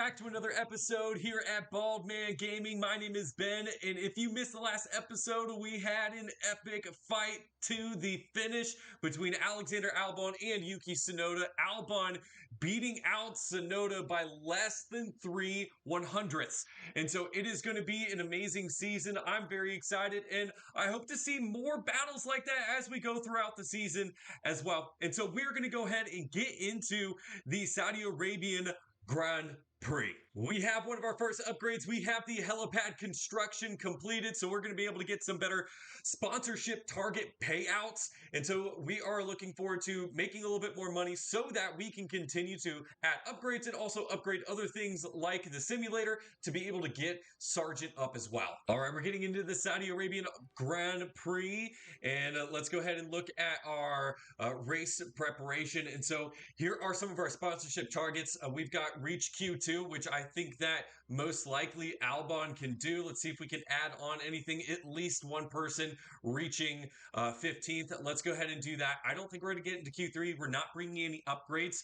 back to another episode here at Bald Man Gaming. My name is Ben, and if you missed the last episode, we had an epic fight to the finish between Alexander Albon and Yuki Tsunoda. Albon beating out Tsunoda by less than 3/100ths. And so it is going to be an amazing season. I'm very excited, and I hope to see more battles like that as we go throughout the season as well. And so we're going to go ahead and get into the Saudi Arabian Grand Prix. We have one of our first upgrades. We have the helipad construction completed, so we're going to be able to get some better sponsorship target payouts. And so we are looking forward to making a little bit more money so that we can continue to add upgrades and also upgrade other things like the simulator to be able to get Sargent up as well. All right, we're getting into the Saudi Arabian Grand Prix, and let's go ahead and look at our race preparation. And so here are some of our sponsorship targets. We've got Reach Q2, which I think that most likely Albon can do. Let's see if we can add on anything, at least one person reaching 15th. Let's go ahead and do that. I don't think we're going to get into Q3. We're not bringing any upgrades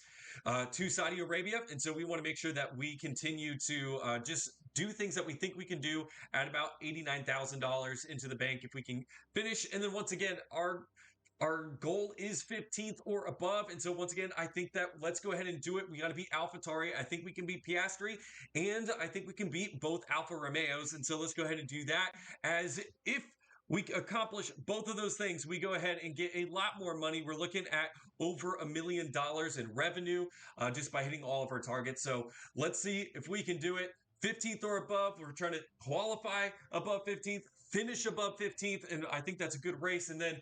to Saudi Arabia, and so we want to make sure that we continue to just do things that we think we can do at about $89,000 into the bank if we can finish. And then once again, our goal is 15th or above. And so once again, I think that let's go ahead and do it. We got to beat AlphaTauri. I think we can beat Piastri, and I think we can beat both Alfa Romeos. And so let's go ahead and do that. As if we accomplish both of those things, we go ahead and get a lot more money. We're looking at over $1 million in revenue just by hitting all of our targets. So let's see if we can do it. 15th or above. We're trying to qualify above 15th, finish above 15th, and I think that's a good race. And then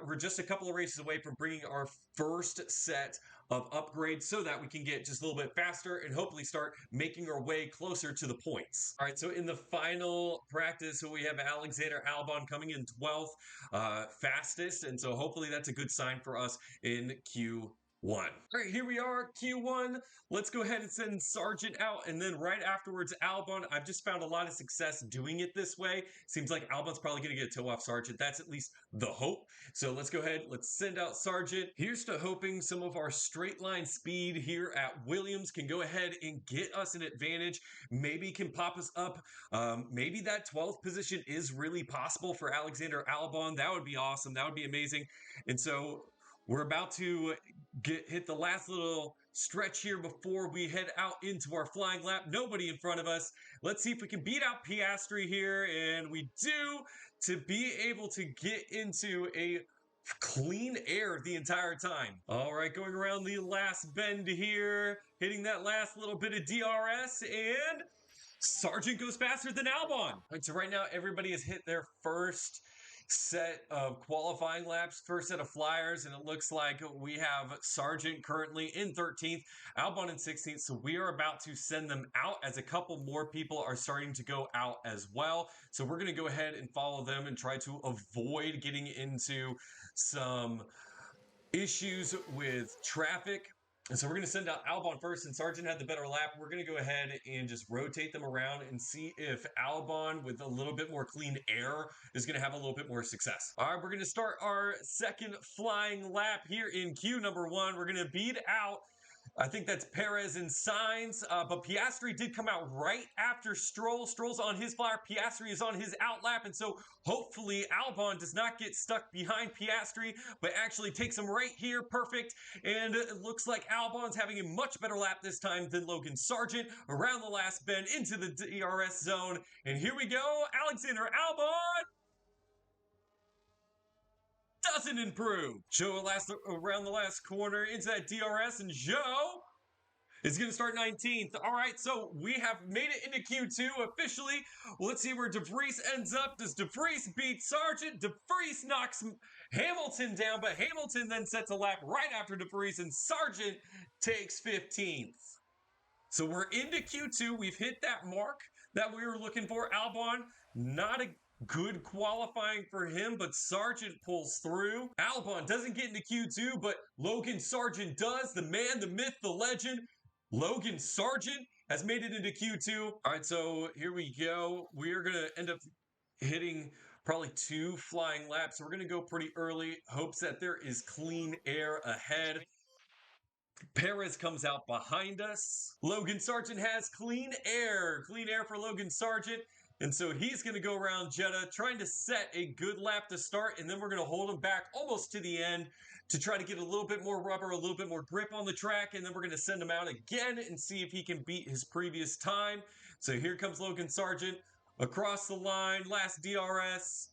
we're just a couple of races away from bringing our first set of upgrades so that we can get just a little bit faster and hopefully start making our way closer to the points. All right, so in the final practice, so we have Alexander Albon coming in 12th, fastest, and so hopefully that's a good sign for us in Q1. All right, here we are, Q1. Let's go ahead and send Sargent out, and then right afterwards, Albon. I've just found a lot of success doing it this way. Seems like Albon's probably going to get a toe off Sargent. That's at least the hope. So let's go ahead. Let's send out Sargent. Here's to hoping some of our straight line speed here at Williams can go ahead and get us an advantage. Maybe can pop us up. Maybe that 12th position is really possible for Alexander Albon. That would be awesome. That would be amazing. And so we're about to hit the last little stretch here before we head out into our flying lap. Nobody in front of us. Let's see if we can beat out Piastri here, and we do, to be able to get into a clean air the entire time. All right, going around the last bend here, hitting that last little bit of DRS, and Sargent goes faster than Albon. All right, so right now everybody has hit their first set of qualifying laps, first set of flyers, and it looks like we have Sargent currently in 13th, Albon in 16th, so we are about to send them out as a couple more people are starting to go out as well. So we're going to go ahead and follow them and try to avoid getting into some issues with traffic. And so we're going to send out Albon first, and Sargent had the better lap. We're going to go ahead and just rotate them around and see if Albon, with a little bit more clean air, is going to have a little bit more success. All right, we're going to start our second flying lap here in Q number 1. We're going to beat out, I think that's Perez and Sainz, but Piastri did come out right after Stroll. Stroll's on his flyer, Piastri is on his out lap, and so hopefully Albon does not get stuck behind Piastri, but actually takes him right here, perfect, and it looks like Albon's having a much better lap this time than Logan Sargent, around the last bend into the DRS zone, and here we go, Alexander Albon doesn't improve. Joe around the last corner into that DRS, and Joe is going to start 19th. All right, so we have made it into Q2 officially. Well, let's see where De Vries ends up. Does De Vries beat Sargent? De Vries knocks Hamilton down, but Hamilton then sets a lap right after De Vries, and Sargent takes 15th. So we're into Q2. We've hit that mark that we were looking for. Albon, not a good qualifying for him, but Sargent pulls through. Albon doesn't get into Q2, but Logan Sargent does. The man, the myth, the legend, Logan Sargent has made it into Q2. All right, so here we go. We are going to end up hitting probably 2 flying laps. So we're going to go pretty early, hopes that there is clean air ahead. Perez comes out behind us. Logan Sargent has clean air for Logan Sargent. And so he's going to go around Jeddah, trying to set a good lap to start, and then we're going to hold him back almost to the end to try to get a little bit more rubber, a little bit more grip on the track, and then we're going to send him out again and see if he can beat his previous time. So here comes Logan Sargent across the line, last DRS.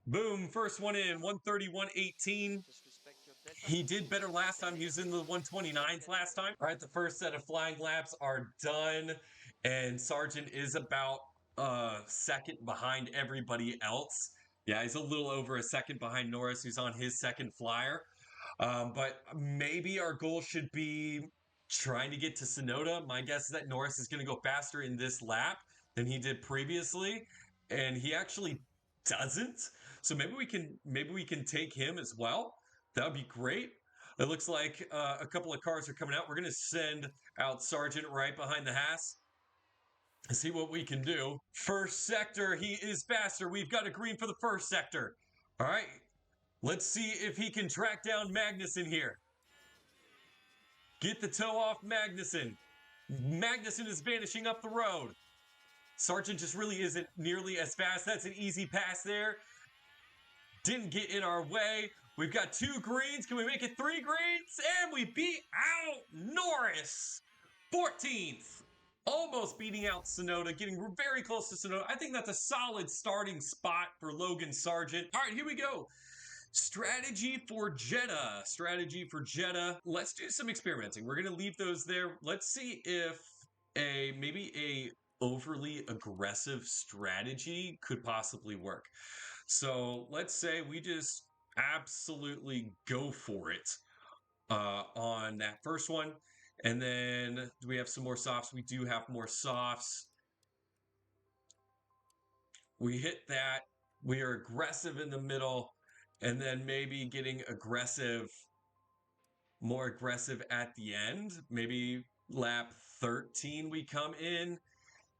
Boom, first one in, 131.18. He did better last time. He was in the 129s last time. All right, the first set of flying laps are done, and Sargent is about second behind everybody else. Yeah, he's a little over a second behind Norris, who's on his second flyer. But maybe our goal should be trying to get to Sonoda. My guess is that Norris is going to go faster in this lap than he did previously, and he actually doesn't. So maybe we can take him as well. That would be great. It looks like a couple of cars are coming out. We're going to send out Sargent right behind the Haas. See what we can do. First sector, he is faster. We've got a green for the first sector. All right, let's see if he can track down Magnussen here. Get the toe off Magnussen. Magnussen is vanishing up the road. Sargent just really isn't nearly as fast. That's an easy pass there. Didn't get in our way. We've got 2 greens. Can we make it 3 greens? And we beat out Norris. 14th. Almost beating out Sonoda, getting very close to Sonoda. I think that's a solid starting spot for Logan Sargent. All right, here we go. Strategy for Jeddah. Strategy for Jeddah. Let's do some experimenting. We're going to leave those there. Let's see if maybe a overly aggressive strategy could possibly work. So let's say we just absolutely go for it on that first one. And then do we have some more softs? We do have more softs. We hit that. We are aggressive in the middle. And then maybe getting more aggressive at the end. Maybe lap 13 we come in.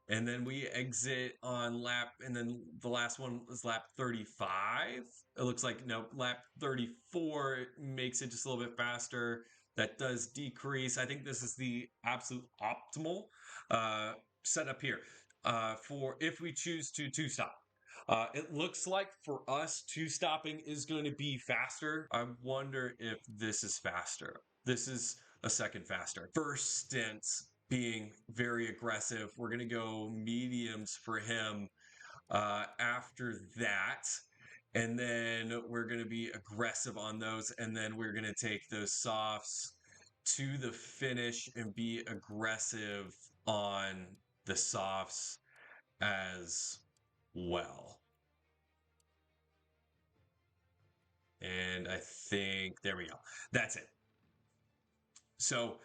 And then we exit on lap, and then the last one was lap 35. It looks like, no, lap 34 makes it just a little bit faster. That does decrease. I think this is the absolute optimal setup here for if we choose to two-stop. It looks like for us, two-stopping is going to be faster. I wonder if this is faster. This is a second faster. First stint being very aggressive. We're going to go mediums for him after that. And then we're going to be aggressive on those. And then we're going to take those softs to the finish and be aggressive on the softs as well. And I think, there we go. That's it. So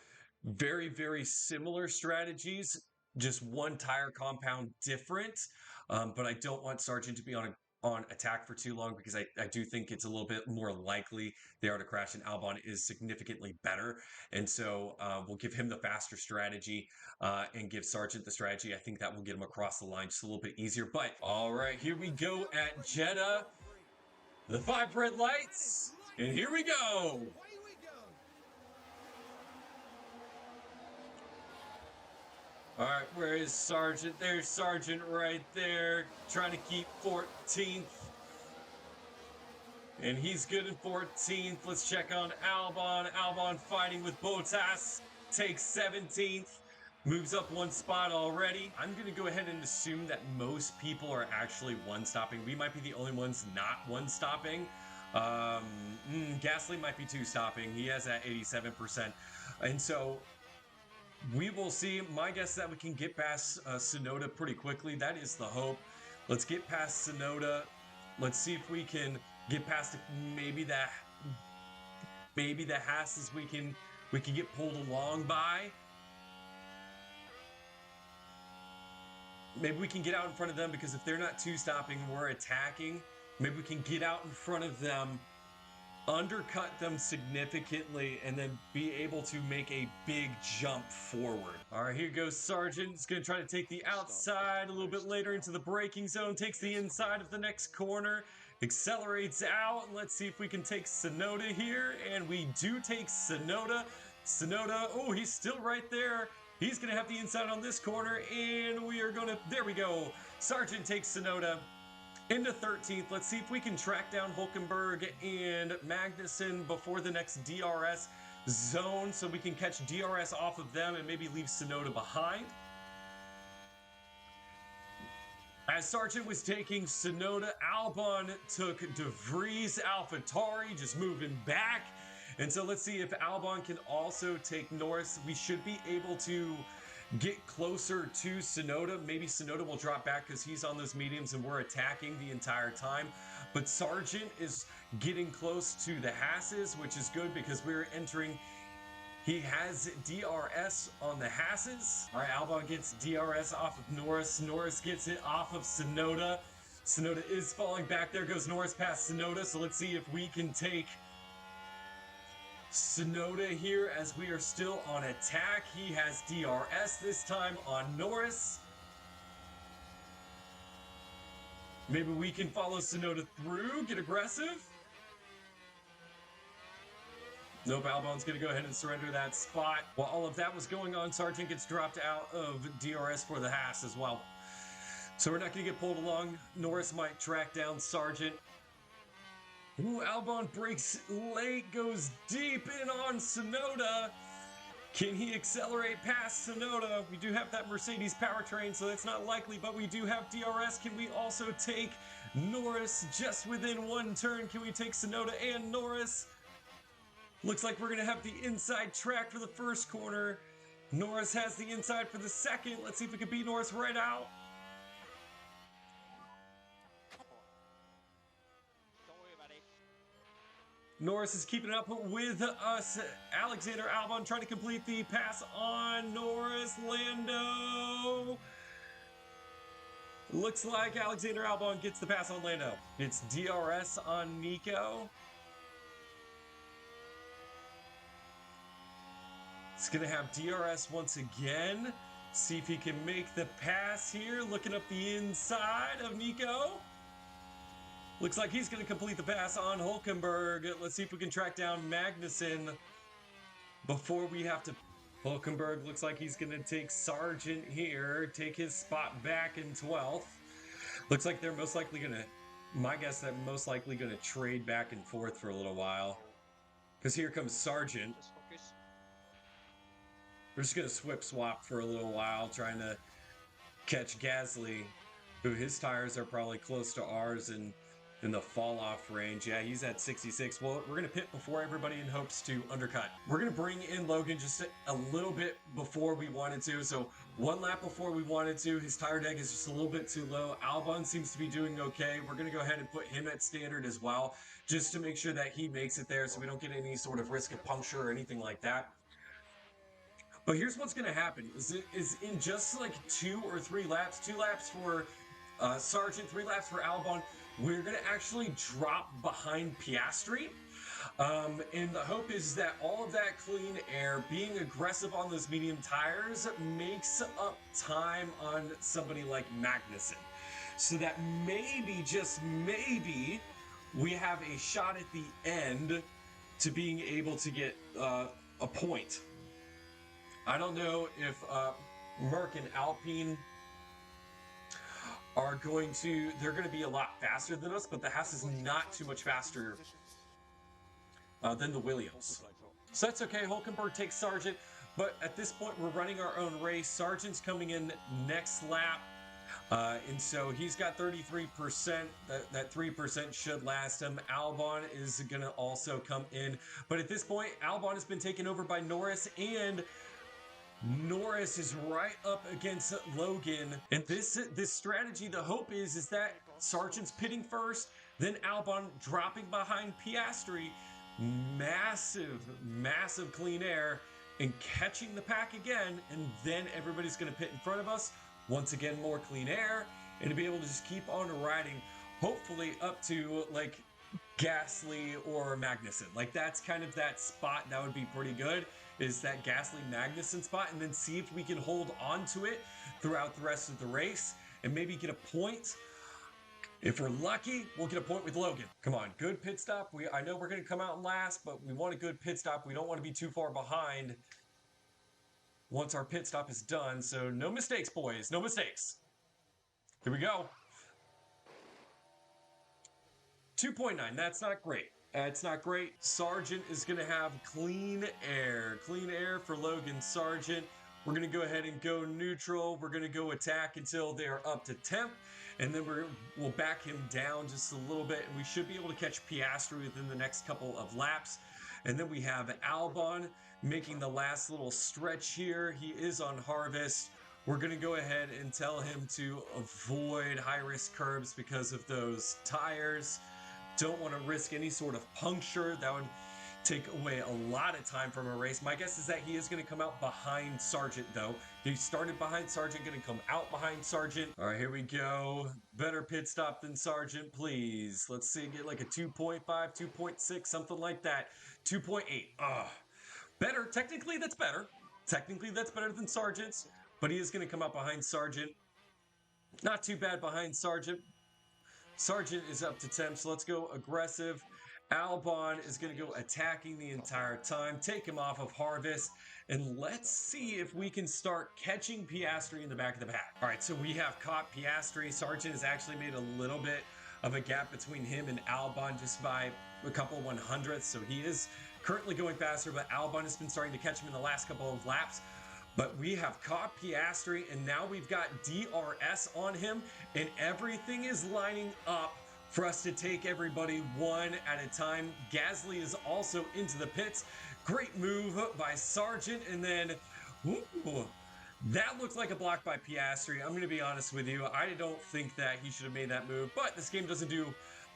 very, very similar strategies, just one tire compound different. But I don't want Sargent to be on attack for too long because I do think it's a little bit more likely they are to crash, and Albon is significantly better. And so we'll give him the faster strategy and give Sargent the strategy. I think that will get him across the line just a little bit easier. But all right, here we go at Jeddah. The 5 red lights, and here we go. All right, where is Sargent? There's Sargent right there, trying to keep 14th. And he's good at 14th. Let's check on Albon. Albon fighting with Bottas, takes 17th. Moves up 1 spot already. I'm going to go ahead and assume that most people are actually one-stopping. We might be the only ones not one-stopping. Gasly might be two-stopping. He has that 87%. And so we will see. My guess is that we can get past Sonoda pretty quickly. That is the hope. Let's get past Sonoda. Let's see if we can get past maybe the Haas's we can get pulled along by. Maybe we can get out in front of them, because if they're not two-stopping and we're attacking, maybe we can get out in front of them, undercut them significantly, and then be able to make a big jump forward. All right, here goes Sargent. He's going to try to take the outside a little bit later into the braking zone, takes the inside of the next corner, accelerates out, and let's see if we can take Sonoda here, and we do take Sonoda. Sonoda, oh, he's still right there. He's going to have the inside on this corner, and we are going to, there we go. Sargent takes Sonoda into 13th. Let's see if we can track down Hulkenberg and Magnussen before the next DRS zone so we can catch DRS off of them and maybe leave Sonoda behind. As Sargent was taking Sonoda, Albon took De Vries, AlphaTauri, just moving back. And so let's see if Albon can also take Norris. We should be able to get closer to Sonoda. Maybe Sonoda will drop back because he's on those mediums and we're attacking the entire time. But Sargent is getting close to the Hasses, which is good because we're entering. He has DRS on the Hasses. All right, Albon gets DRS off of Norris. Norris gets it off of Sonoda. Sonoda is falling back. There goes Norris past Sonoda. So let's see if we can take Sonoda here as we are still on attack. He has DRS this time on Norris. Maybe we can follow Sonoda through, get aggressive. Nope, Albon's going to go ahead and surrender that spot. While all of that was going on, Sargent gets dropped out of DRS for the Haas as well. So we're not going to get pulled along. Norris might track down Sargent. Ooh, Albon breaks late, goes deep in on Sonoda. Can he accelerate past Sonoda? We do have that Mercedes powertrain, so that's not likely, but we do have DRS. Can we also take Norris just within one turn? Can we take Sonoda and Norris? Looks like we're going to have the inside track for the first corner. Norris has the inside for the second. Let's see if we can beat Norris right out. Norris is keeping up with us. Alexander Albon trying to complete the pass on Norris. Lando. Looks like Alexander Albon gets the pass on Lando. It's DRS on Nico. It's going to have DRS once again. See if he can make the pass here. Looking up the inside of Nico. Looks like he's going to complete the pass on Hulkenberg. Let's see if we can track down Magnussen before we have to. Hulkenberg looks like he's going to take Sargent here, take his spot back in 12th. Looks like they're most likely going to, my guess, that most likely going to trade back and forth for a little while. Because here comes Sargent. We're just going to swap for a little while, trying to catch Gasly, who his tires are probably close to ours and in the fall-off range. Yeah, he's at 66. Well, we're going to pit before everybody in hopes to undercut. We're going to bring in Logan just a little bit before we wanted to. So one lap before we wanted to. His tire deck is just a little bit too low. Albon seems to be doing okay. We're going to go ahead and put him at standard as well, just to make sure that he makes it there so we don't get any sort of risk of puncture or anything like that. But here's what's going to happen is in just like 2 or 3 laps, 2 laps for Sargent, 3 laps for Albon, we're going to actually drop behind Piastri. And the hope is that all of that clean air, being aggressive on those medium tires, makes up time on somebody like Magnussen. So that maybe, just maybe, we have a shot at the end to being able to get a point. I don't know if Merck and Alpine are they're going to be a lot faster than us, but the Haas is not too much faster than the Williams. So that's okay. Hulkenberg takes Sargent, but at this point, we're running our own race. Sargent's coming in next lap, and so he's got 33%. That 3% should last him. Albon is going to also come in, but at this point, Albon has been taken over by Norris, and Norris is right up against Logan. And this strategy, the hope is that Sargent's pitting first, then Albon dropping behind Piastri, massive clean air, and catching the pack again, and then everybody's going to pit in front of us. Once again, more clean air, and to be able to just keep on riding, hopefully up to like Gasly or Magnussen. Like that's kind of that spot that would be pretty good, is that Gasly Magnussen spot, and then see if we can hold on to it throughout the rest of the race and maybe get a point. If we're lucky, we'll get a point with Logan. Come on, good pit stop. I know we're going to come out last, but we want a good pit stop. We don't want to be too far behind once our pit stop is done. So no mistakes, boys. No mistakes. Here we go. 2.9. That's not great. It's not great. Sargent is going to have clean air. Clean air for Logan Sargent. We're going to go ahead and go neutral. We're going to go attack until they're up to 10th. And then we'll back him down just a little bit. And we should be able to catch Piastri within the next couple of laps. And then we have Albon making the last little stretch here. He is on harvest. We're going to go ahead and tell him to avoid high-risk curbs because of those tires. Don't want to risk any sort of puncture. That would take away a lot of time from a race. My guess is that he is going to come out behind Sargent, though. He started behind Sargent, going to come out behind Sargent. All right, here we go. Better pit stop than Sargent, please. Let's see, get like a 2.5, 2.6, something like that. 2.8. Better. Technically, that's better. Technically, that's better than Sargent's, but he is going to come out behind Sargent. Not too bad behind Sargent. Sargent is up to 10, so let's go aggressive. Albon is going to go attacking the entire time. Take him off of harvest, and let's see if we can start catching Piastri in the back of the pack. All right, so we have caught Piastri. Sargent has actually made a little bit of a gap between him and Albon just by a couple 100ths, so he is currently going faster, but Albon has been starting to catch him in the last couple of laps. But we have caught Piastri, and now we've got DRS on him, and everything is lining up for us to take everybody one at a time. Gasly is also into the pits. Great move by Sargent, and then that looked like a block by Piastri. I'm going to be honest with you. I don't think that he should have made that move, but this game doesn't do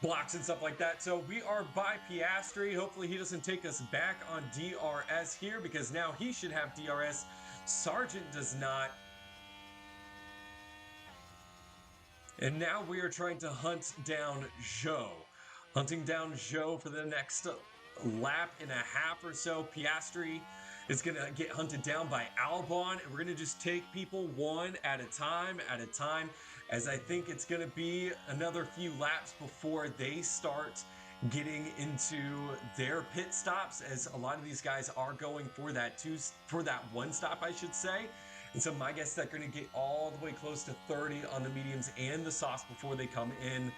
blocks and stuff like that. So we are by Piastri. Hopefully he doesn't take us back on DRS here, because now he should have DRS. Sargent does not. And now we are trying to hunt down Zhou. Hunting down Zhou for the next lap and a half or so. Piastri is going to get hunted down by Albon. And we're going to just take people one at a time, as I think it's going to be another few laps before they start getting into their pit stops, as a lot of these guys are going for that one stop, I should say. And so my guess is that they're going to get all the way close to 30 on the mediums and the softs before they come in.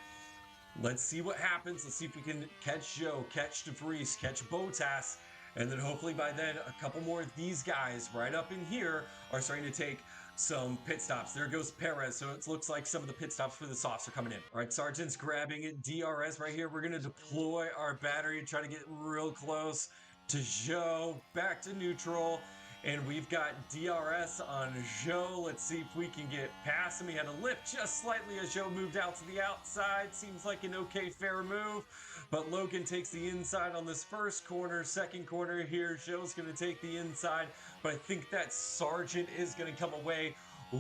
Let's see what happens. Let's see if we can catch Zhou, catch De Vries, catch Bottas, and then hopefully by then a couple more of these guys right up in here are starting to take some pit stops. There goes Perez, so it looks like some of the pit stops for the softs are coming in. All right, Sargent's grabbing it. DRS right here. We're going to deploy our battery and try to get real close to Zhou. Back to neutral. And we've got DRS on Zhou. Let's see if we can get past him. He had a lift just slightly as Zhou moved out to the outside. Seems like an okay, fair move. But Logan takes the inside on this first corner. Second corner here, Zhou's going to take the inside. But I think that Sargent is going to come away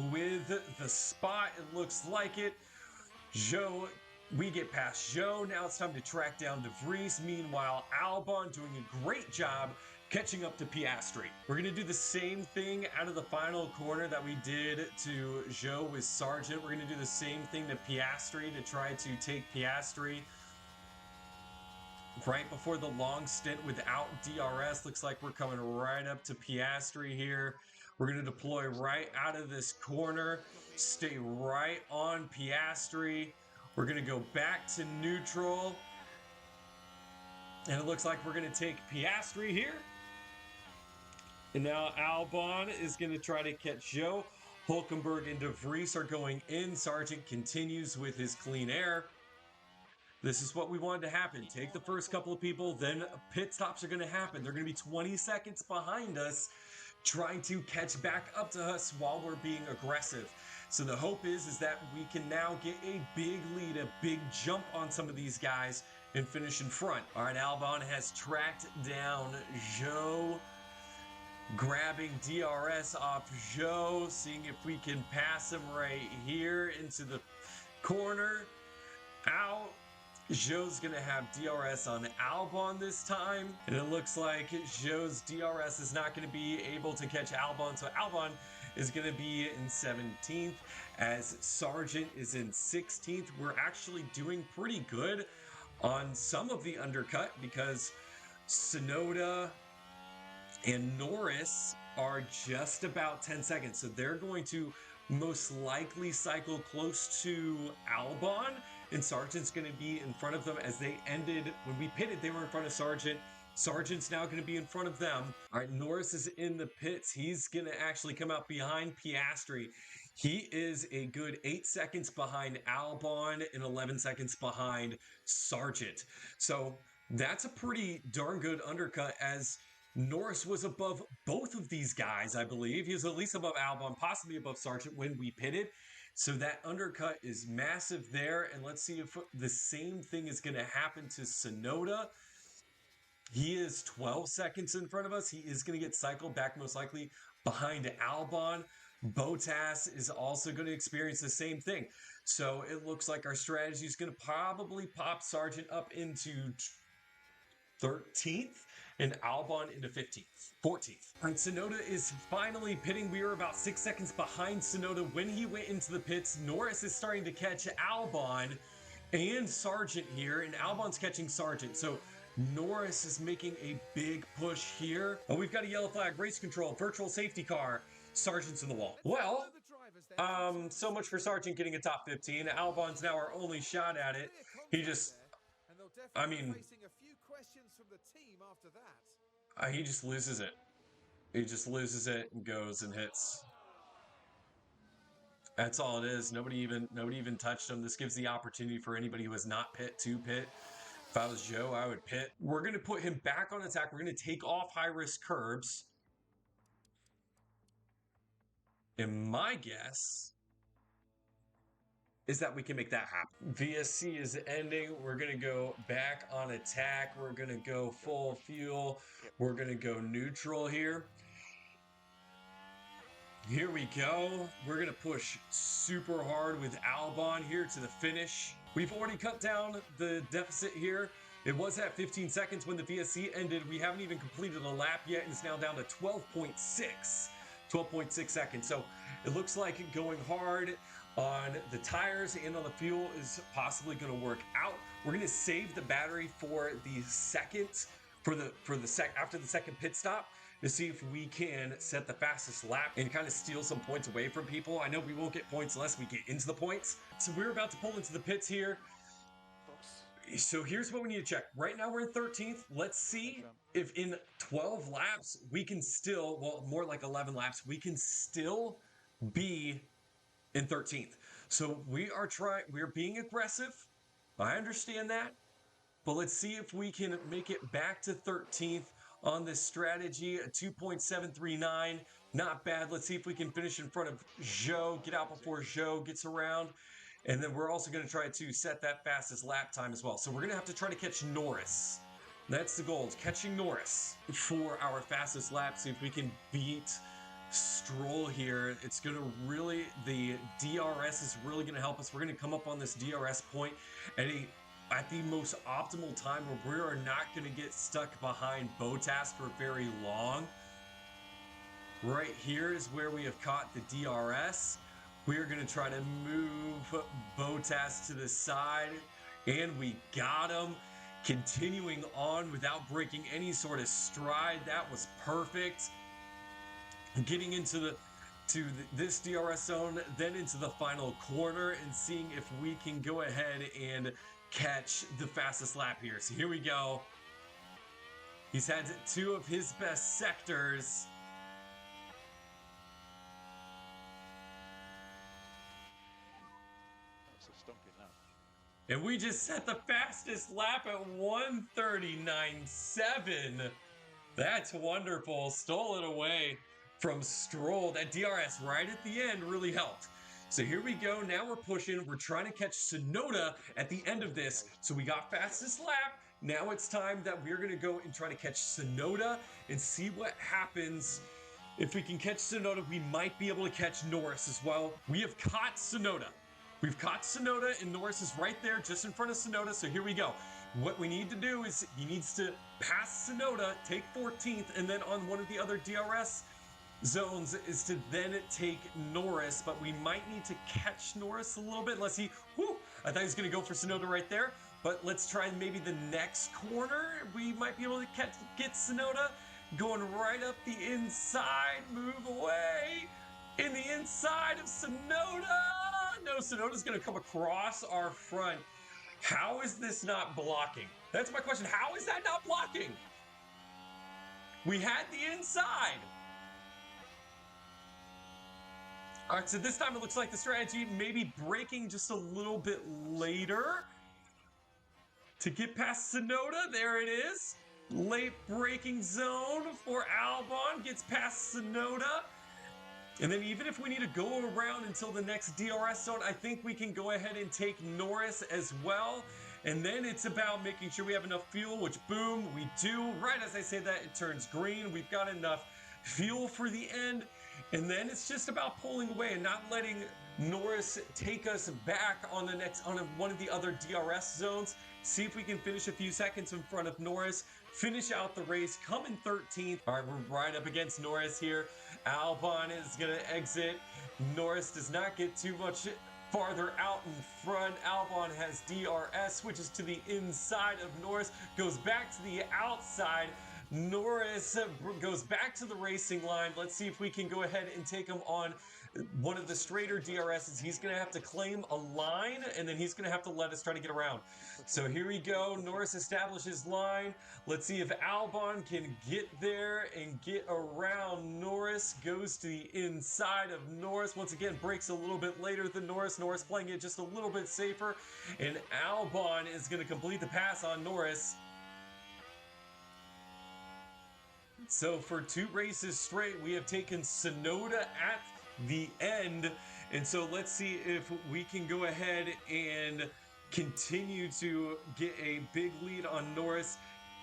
with the spot. It looks like it. Zhou, we get past Zhou. Now it's time to track down De Vries. Meanwhile, Albon doing a great job catching up to Piastri. We're going to do the same thing out of the final corner that we did to Zhou with Sargent. We're going to do the same thing to Piastri to try to take Piastri right before the long stint without DRS. Looks like we're coming right up to Piastri here. We're going to deploy right out of this corner, stay right on Piastri. We're going to go back to neutral. And it looks like we're going to take Piastri here. And now Albon is going to try to catch Zhou. Hulkenberg and De Vries are going in. Sargent continues with his clean air. This is what we wanted to happen. Take the first couple of people, then pit stops are going to happen. They're going to be 20 seconds behind us, trying to catch back up to us while we're being aggressive. So the hope is that we can now get a big lead, a big jump on some of these guys and finish in front. All right, Albon has tracked down Zhou, grabbing DRS off Zhou, seeing if we can pass him right here into the corner. Out. Zhou's going to have DRS on Albon this time, and it looks like Zhou's DRS is not going to be able to catch Albon, so Albon is going to be in 17th, as Sargent is in 16th. We're actually doing pretty good on some of the undercut because Sonoda and Norris are just about 10 seconds. So they're going to most likely cycle close to Albon, and Sargent's going to be in front of them as they ended. When we pitted, they were in front of Sargent. Sargent's now going to be in front of them. All right, Norris is in the pits. He's going to actually come out behind Piastri. He is a good 8 seconds behind Albon and 11 seconds behind Sargent. So that's a pretty darn good undercut, as Norris was above both of these guys, I believe. He was at least above Albon, possibly above Sargent when we pitted. So that undercut is massive there. And let's see if the same thing is going to happen to Sonoda. He is 12 seconds in front of us. He is going to get cycled back most likely behind Albon. Bottas is also going to experience the same thing. So it looks like our strategy is going to probably pop Sargent up into 13th and Albon into 15th, 14th. And Sonoda is finally pitting. We were about 6 seconds behind Sonoda when he went into the pits. Norris is starting to catch Albon and Sargent here, and Albon's catching Sargent. So Norris is making a big push here. Oh, we've got a yellow flag, race control, virtual safety car. Sargent's in the wall. Well, so much for Sargent getting a top 15. Albon's now our only shot at it. He just, I mean, he just loses it. He just loses it and goes and hits. That's all it is. Nobody even touched him. This gives the opportunity for anybody who has not pit to pit. If I was Joe, I would pit. We're going to put him back on attack. We're going to take off high-risk curbs. And my guess is that we can make that happen. VSC is ending. We're going to go back on attack. We're going to go full fuel. We're going to go neutral here. Here we go. We're going to push super hard with Albon here to the finish. We've already cut down the deficit here. It was at 15 seconds when the VSC ended. We haven't even completed a lap yet, and it's now down to 12.6 seconds. So it looks like going hard on the tires and on the fuel is possibly going to work out. We're going to save the battery for the second, after the second pit stop, to see if we can set the fastest lap and kind of steal some points away from people. I know we won't get points unless we get into the points. So we're about to pull into the pits here. So here's what we need to check. Right now we're in 13th. Let's see if in 12 laps we can still, well, more like 11 laps, we can still be in 13th. So we're being aggressive. I understand that. But let's see if we can make it back to 13th on this strategy. A 2.739, not bad. Let's see if we can finish in front of Joe, get out before Joe gets around. And then we're also going to try to set that fastest lap time as well. So we're going to have to try to catch Norris. That's the goal, is catching Norris for our fastest lap. See if we can beat Stroll here. It's going to really, the DRS is really going to help us. We're going to come up on this DRS point at the most optimal time where we are not going to get stuck behind Bottas for very long. Right here is where we have caught the DRS. We are going to try to move Bottas to the side, and we got him. Continuing on without breaking any sort of stride. That was perfect. Getting into this DRS zone, then into the final corner, and seeing if we can go ahead and catch the fastest lap here. So here we go. He's had two of his best sectors. And we just set the fastest lap at 1:39.7. That's wonderful. Stole it away from Stroll. That DRS right at the end really helped. So here we go. Now we're pushing. We're trying to catch Sonoda at the end of this. So we got fastest lap. Now it's time that we're going to go and try to catch Sonoda and see what happens. If we can catch Sonoda, we might be able to catch Norris as well. We have caught Sonoda. We've caught Sonoda, and Norris is right there just in front of Sonoda. So here we go. What we need to do is he needs to pass Sonoda, take 14th, and then on one of the other DRS zones is to then take Norris, but we might need to catch Norris a little bit unless he, whew, I thought he was going to go for Tsunoda right there, but let's try maybe the next corner. We might be able to get Tsunoda going right up the inside, move away in the inside of Tsunoda. No, Tsunoda's going to come across our front. How is this not blocking? That's my question. How is that not blocking? We had the inside. All right, so this time it looks like the strategy maybe braking just a little bit later to get past Tsunoda. There it is. Late braking zone for Albon. Gets past Tsunoda. And then even if we need to go around until the next DRS zone, I think we can go ahead and take Norris as well. And then it's about making sure we have enough fuel, which boom, we do. Right as I say that, it turns green. We've got enough fuel for the end. And then it's just about pulling away and not letting Norris take us back on the next, on one of the other DRS zones. See if we can finish a few seconds in front of Norris, finish out the race, come in 13th. All right, we're right up against Norris here. Albon is going to exit. Norris does not get too much farther out in front. Albon has DRS, switches to the inside of Norris, goes back to the outside. Norris goes back to the racing line. Let's see if we can go ahead and take him on one of the straighter DRSs. He's going to have to claim a line, and then he's going to have to let us try to get around. So here we go. Norris establishes line. Let's see if Albon can get there and get around Norris. Goes to the inside of Norris. Once again, breaks a little bit later than Norris. Norris playing it just a little bit safer. And Albon is going to complete the pass on Norris. So for 2 races straight, we have taken Tsunoda at the end. And so let's see if we can go ahead and continue to get a big lead on Norris,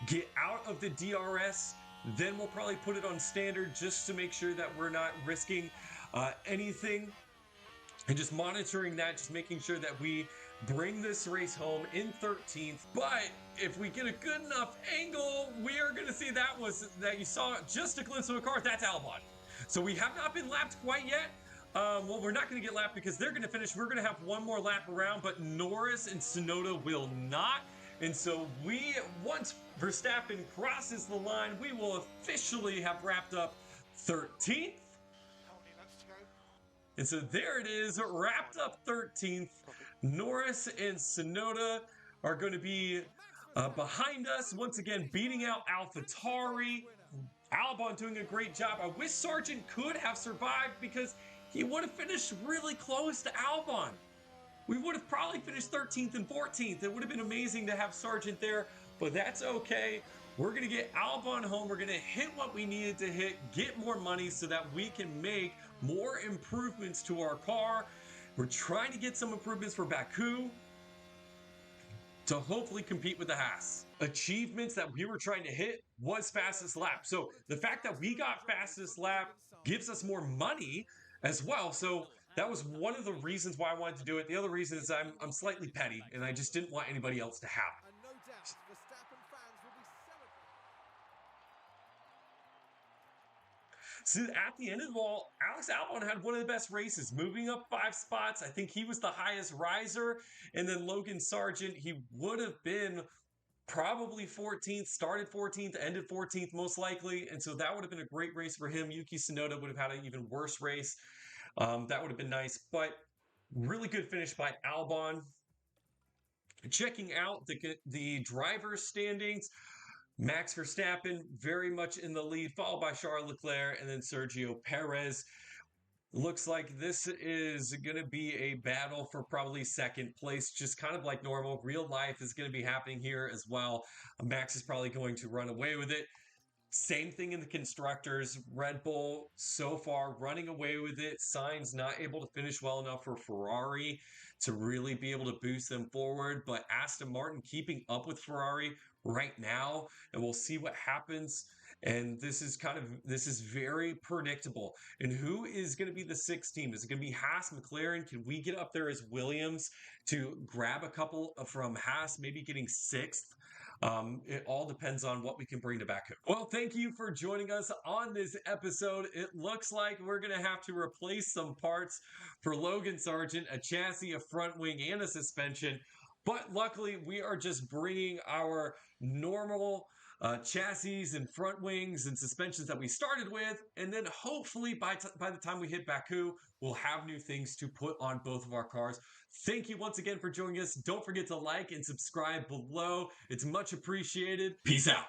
get out of the DRS. Then we'll probably put it on standard just to make sure that we're not risking anything. And just monitoring that, just making sure that we bring this race home in 13th. But if we get a good enough angle, we are going to see that you saw just a glimpse of a car. That's Albon. So we have not been lapped quite yet. Well, we're not going to get lapped because they're going to finish. We're going to have one more lap around, but Norris and Tsunoda will not. And so once Verstappen crosses the line, we will officially have wrapped up 13th. And so there it is, wrapped up 13th. Norris and Tsunoda are going to be behind us. Once again, beating out AlphaTauri. Albon doing a great job. I wish Sargent could have survived because he would have finished really close to Albon. We would have probably finished 13th and 14th. It would have been amazing to have Sargent there, but that's okay. We're going to get Albon home. We're going to hit what we needed to hit, get more money so that we can make more improvements to our car. We're trying to get some improvements for Baku to hopefully compete with the Haas. Achievements that we were trying to hit was fastest lap. So the fact that we got fastest lap gives us more money as well. So that was one of the reasons why I wanted to do it. The other reason is I'm slightly petty and I just didn't want anybody else to have it. So at the end of the ball, Alex Albon had one of the best races, moving up 5 spots. I think he was the highest riser. And then Logan Sargent, he would have been probably 14th, started 14th, ended 14th most likely. And so that would have been a great race for him. Yuki Tsunoda would have had an even worse race. That would have been nice. But really good finish by Albon. Checking out the driver's standings. Max Verstappen very much in the lead, followed by Charles Leclerc and then Sergio Perez. Looks like this is going to be a battle for probably second place, just kind of like normal. Real life is going to be happening here as well. Max is probably going to run away with it. Same thing in the constructors. Red Bull so far running away with it. Sainz not able to finish well enough for Ferrari to really be able to boost them forward. But Aston Martin keeping up with Ferrari right now, and we'll see what happens. And this is very predictable. And who is going to be the sixth team? Is it going to be Haas, McLaren? Can we get up there as Williams to grab a couple from Haas, maybe getting sixth? It all depends on what we can bring to Baku. Well, thank you for joining us on this episode. It looks like we're going to have to replace some parts for Logan Sargent, a chassis, a front wing, and a suspension. But luckily, we are just bringing our normal chassis and front wings and suspensions that we started with. And then hopefully by the time we hit Baku, we'll have new things to put on both of our cars. Thank you once again for joining us. Don't forget to like and subscribe below. It's much appreciated. Peace out.